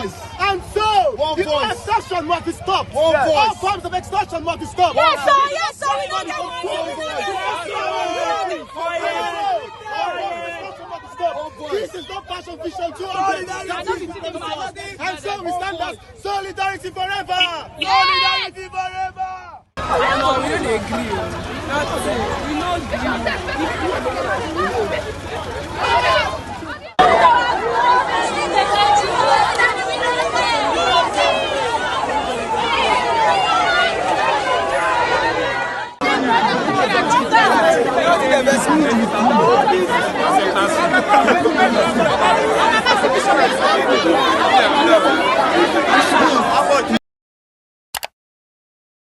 voice. And so, the extortion must be stopped. All forms of extortion must be stopped. Yes, sir. Yes, sir. We don't get This is not Passion Vision 200. And so we stand as solidarity forever. Solidarity forever. We don't agree. We don't agree.